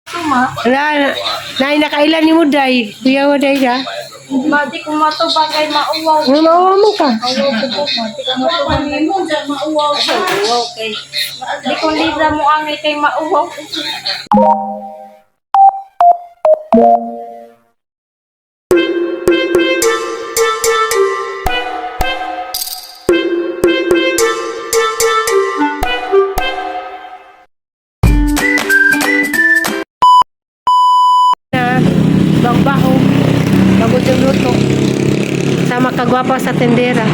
Tuma, Wala, nakailan ni mo, day. Kuya mo, day, ha? mati ko matubang kay mauwaw. Ano mawawa mo ka? Ayaw ko po, mati ko matubang kay mauwaw. Mauwaw kay. Di ko libra mo angay kay mauwaw. Na, bangbaho. Bago yung luto. Sama kagwapa sa tendera.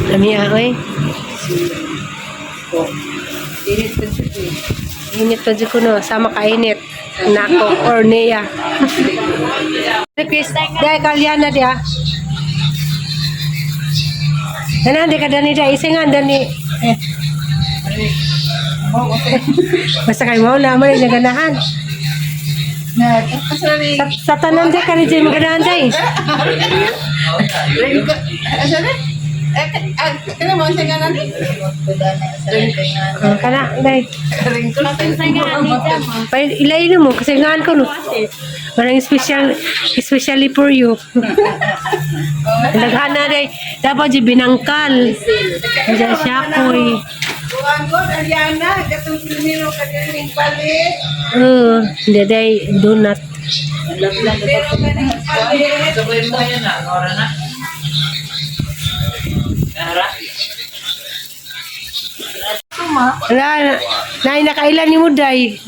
Lami oy. Init pa dyan ko no. Sama kainit. Nako, Ornea. Chris, dahil kalyana dia. Di ka dani dia. Isingan dani. Basta kayo mo na may naganahan. Sa tanan dia ka rin dyan maganahan dyan. Kaya mo siya nga nani? Kana, day. Ilayin mo kasi ngaan ko no. Parang especially for you. Naghana day. Dapat di binangkal. Diyan siya ko eh. Tuan ko, Ariana, katong primero ka galing palit. Hindi day, donut. Pero galing palit. Sabay mo yan na, nora na. Nara? Tuma, Wala, nakailan ni mo, day.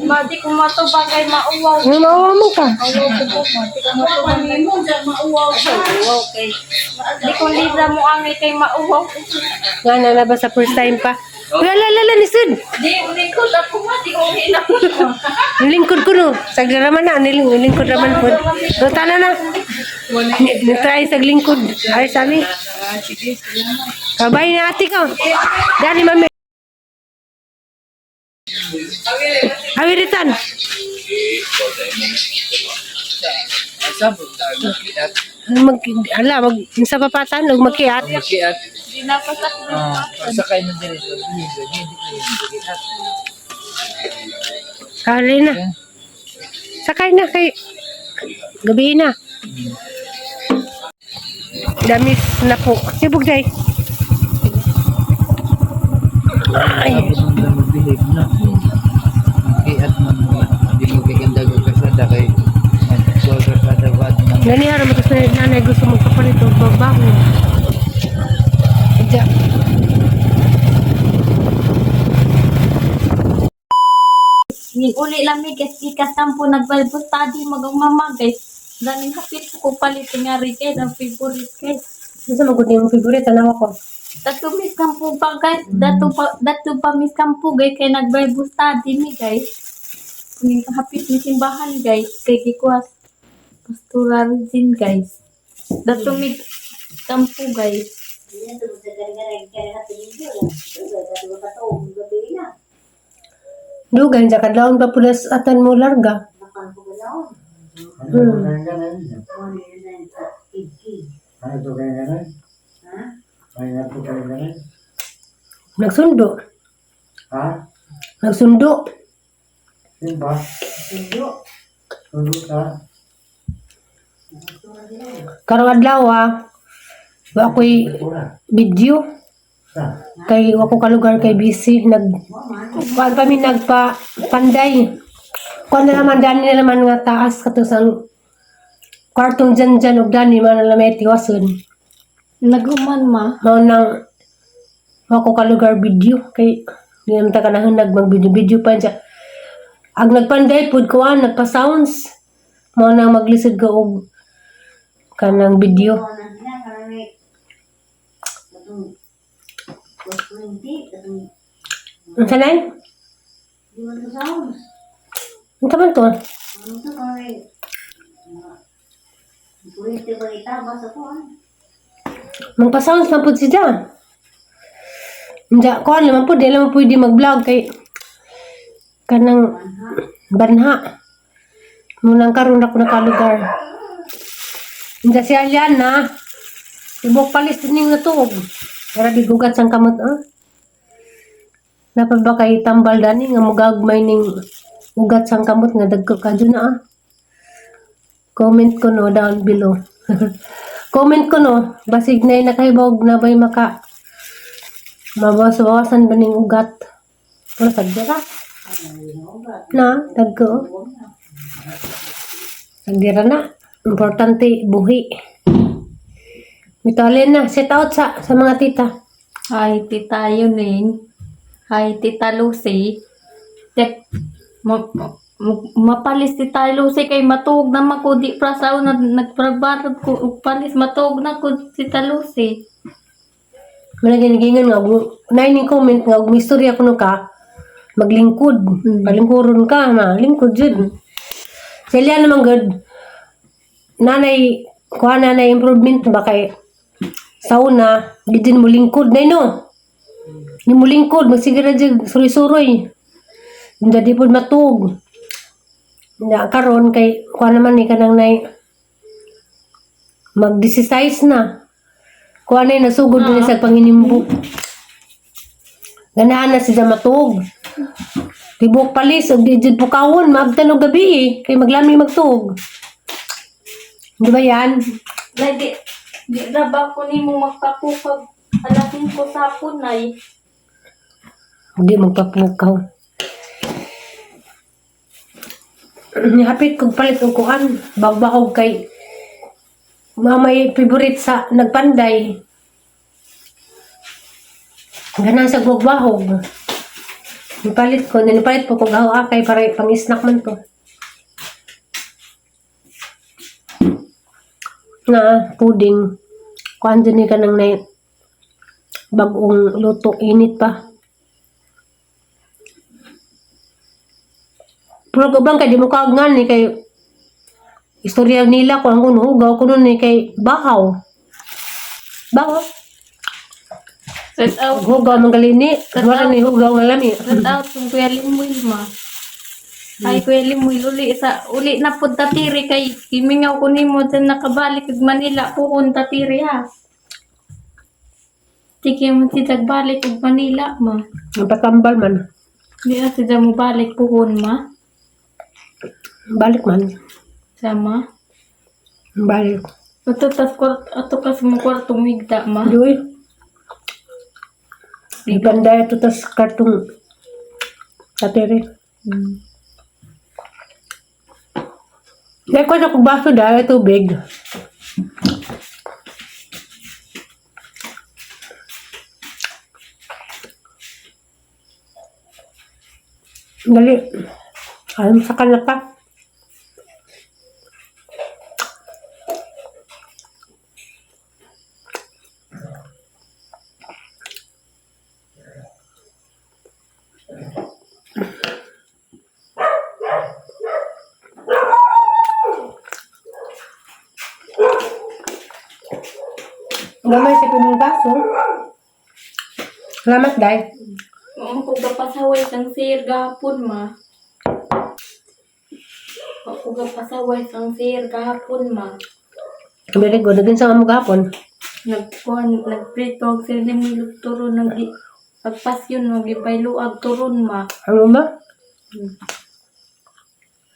mati ko matubang kay mauwaw. Ano mawawa mo ka? Ayaw ko po, mati ko matubang kay mauwaw. Mauwaw kay. Di ko libra mo angay kay mauwaw. Nga na ba sa first time pa? Lala, nisod. Di, ulikod ako mati ko hinap. Nilingkod ko no. Sagraraman na, nilingkod raman po. So, tana na. Nitry sa lingkod. Ay, sabi. Kabay na ate ko. Dali, mami. Awiritan. Sa papatan, magkiat. Makiat. Di napasak na. Sakay na din ito. Makiat. Kali na. Sakay na kay gabi na. Damis na po. Sibog day. Ay. Magbihib na. Makiat man mo. Hindi mo kaganda kasada kay huwag kasada wad ng Gani harap mo sa nanay gusto mo kapalito. Babaho. Diya. Uli lang may kasi sampo nag-Bible study mag-mama guys. Daming hapit ko palit nga rin kay ang favorite guys. Gusto mo gud yung favorite tanaw ko. Dato mis kampo pa guys. Dato pa mis kampo guys kay nag-Bible study ni guys. Kuning hapit ni simbahan guys kay gikuas pastoral din guys. Dato mi kampo guys. Dugan sa kadlawon pa pulas atan mo larga. Nagsundo. Ha? Nagsundo. Simba? Sundo ka? Karong adlaw wa ako'y video. Sa? Kay ako kalugar kay busy kuan pa mi nagpa panday kuan na naman dani na naman nga taas katusang kwartong dyan og dani man na may tiwason Naguman ma. mao nang ako kalugar video kay di naman ta kanahon mag video pa siya ag nagpanday pud kuan nagpa sounds mao nang maglisod ka og kanang video. Ang sanay? Ang taman to? Magpa-sounds na po siya. Hindi, kuhan naman po, di naman pwede mag-vlog kay kanang banha. Munang karoon ako nakalugar. Hindi siya yan na. Ibok palis din yung natuog. Para di gugat sang kamot, ah. Dapat ba kay tambal dani nga mugagmay ning ugat sang kamot nga dagko ka dyan na. Comment ko no down below. Comment ko no, basig na nakahibog na ba'y maka mabawas-bawasan ba ning ugat. Pero sagdira. Na, dagko. Sagdira na. Importante, buhi. Mitalin na, set out sa mga tita. Hi, Tita Yuning. Hi, Tita Lucy. Tek, mapalis Tita Lucy kay matuog na mako di prasaw na nagprabarab ko ug palis matuog na ko Tita Lucy. Malaginigingan nga, ning comment nga, may istorya ko no ka, maglingkod. Palingkuron ka, malingkod dyan. Sila naman good, kuha nanay improvement ba kay sauna, di din mo lingkod na no. Di mo lingkod, magsigira dyan, suroy-suroy. Hindi di po matug. Na karon kay, kuha naman ni kanang nay, mag-exercise na. Kuha na yung nasugod din sa panginimbok. Ganahan na siya matug. Tibok palis, o di dyan pukawon, maabtan o gabi eh. Kay maglami magtug. Di ba yan? Lagi di ra ba ko nimo magpapukag alasin ko sa punay. Hindi magpapukaw. Hapit kong palit o kuhan. Bagbakog kay mamay favorite sa nagpanday. Ganang sa bagbahog. Nipalit po kung gawa kay para pang snack man to. Na pudding. Kuhan dyan ni ka nang na bagong luto. Init pa. Pero gabang kay di mo kaagnan ni kay istorya nila kung ang hugaw ko nun ni kay bahaw. Bahaw. Set out, Hugaw mong galini. Wala ni hugaw nga lami. set out kung Kuya Limuil ma. Ay Kuya Limuil uli na pud tatiri kay kimingaw ko nimo dyan nakabalik ug Manila puhon tatiri ha. Tiki mo si balik ug Manila ma. Napatambal man. Di na siya mo balik puhon ma. Balik man. Sama. Balik. Ato kas mo kwartong migda ma. Doy. Ipanday ito tas kartong katiri. Dahil ko na kung baso dahil tubig. Dali. Alam sa kanila pa. Gamay sa pinong baso. Salamat, Day. Ako gapasaway sang sir gahapon ma. Ako gapasaway sang sir gahapon ma. Very good. Naging sa mga hapon. Nagprito ang sir ni Milog turon pagpasyon mo gipayluag turon ma. Ano ba?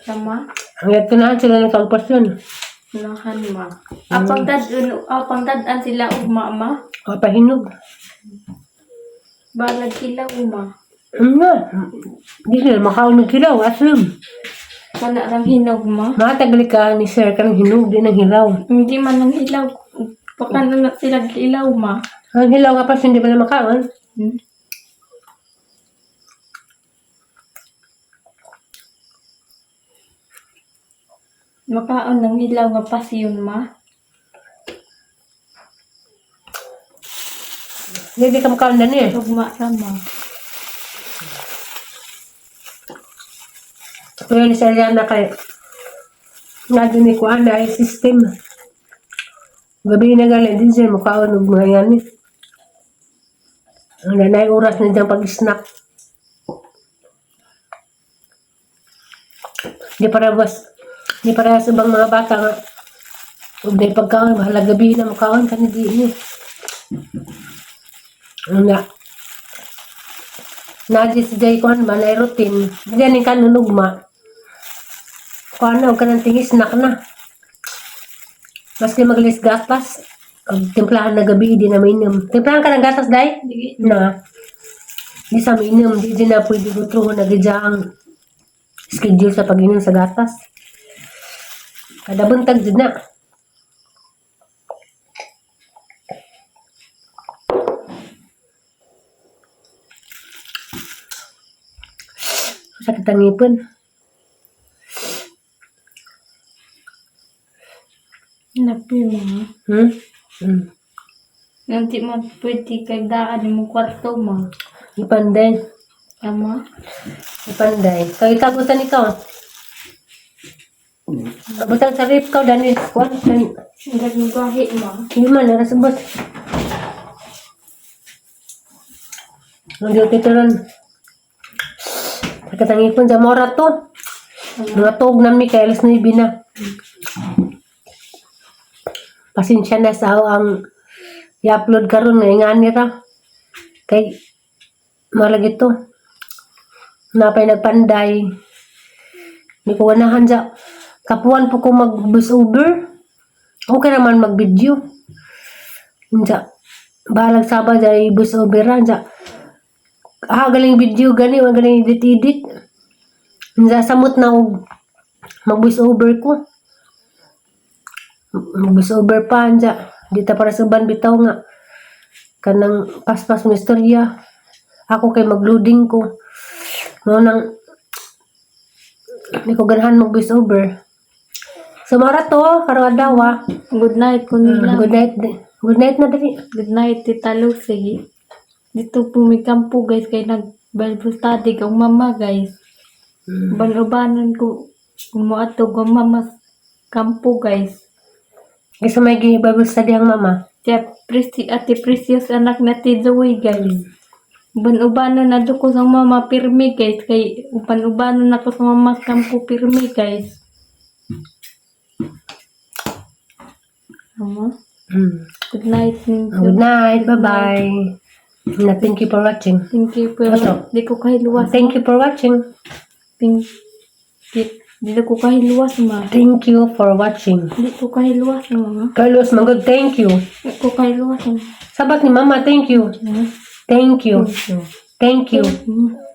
Sama Ang yatanahan sila ng kalpasyon. nahan ma. Apang dadan sila ugma ma. Papahinog. Balag sila uma. Ano nga? Hindi sila makaunog hilaw. Aslam. Kana rang hinog ma. Matagli ka ni Sir ka ng hinog. Di ng hilaw. Hindi man nang hilaw. Baka na sila ilaw ma. Ang hilaw nga pa hindi pa na makaon. Makaon ng hilaw nga pasyon ma. Hindi ka makaon na niya. Ugma ra ma. Kaya ni Sir na kay nga din ni kuan na yung system. Gabi na galing din siya makaon ng mga yan eh. Ang nanay oras na dyan pag-snack. Di para sa ibang mga bata nga. Huwag na ipagkaon, bahala gabi na makaon ka na di niya. Ano nga. Nadi si Jay kuan man ay routine. Diyan yung kanunugma. Kuan na, huwag ka ng tingis, snack na. Maski maglis gatas, timplahan na gabi, di na mainom. Timplahan ka ng gatas, day? Di Na. Di sa mainom, di na pwede gutrohon na gidya ang schedule sa pag-inom sa gatas. Kada buntag dyan na. Sakit ang ngipin. napi mo. Nanti mo pwede kay daan mo kwarto mo. Ipanday. Tama? Ipanday. So, ikabutan ikaw. Butang sa rip ka, Daniel. Kuan. Nagagahi mo. Hindi man, narasabot. Ang duty to ron. Pagkatangipon sa mora to. Mga tuog na mi kay alas 9 na. Pasensya na sa ang i-upload karon nga ingani ra. Kay malagi to. Napay nagpanday. Hindi ko ganahan sa kapuan po ko mag-voice over. Okay naman mag-video. Sa balag sabad ay voice over ra. Galing video gani, galing edit-edit. Sa samot na og mag-voice over ko. Mag-voice over pa. Dita para sa ban bitaw nga. Kanang paspas ng istorya. Ako kay mag-loading ko. Nang hindi ko ganahan mag-voice over. So, mara to, karong adlaw. Good night ko nila. Good night. Good night na dali. Good night, Tita Lucy. Dito po may kampo guys, kay nag-Bible study kang mama guys. Ban-ubanan ko, kumuatog ang mama kampo guys. Kasi may Bible study ang mama. Siya, ate Precious anak na ti Zoe guys. Ban-ubanan na ko sa mama pirmi guys, kay ban-ubanan na ko sa mama kampo pirmi guys. Good night. Good night. Bye-bye. Thank you for watching. Thank you po. Ano? Di ko kahiluwas. Thank you for watching. Di ko kahiluwas ma. Thank you for watching. Di ko kahiluwas ma. Carlos, magod, thank you. Di ko kahiluwas ma. Sabat ni mama, thank you. Thank you. Thank you.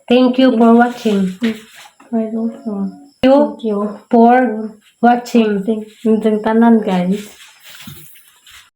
Thank you for watching. Kahiluwas ma. Thank you Thank you. for watching. Thank you tanan guys.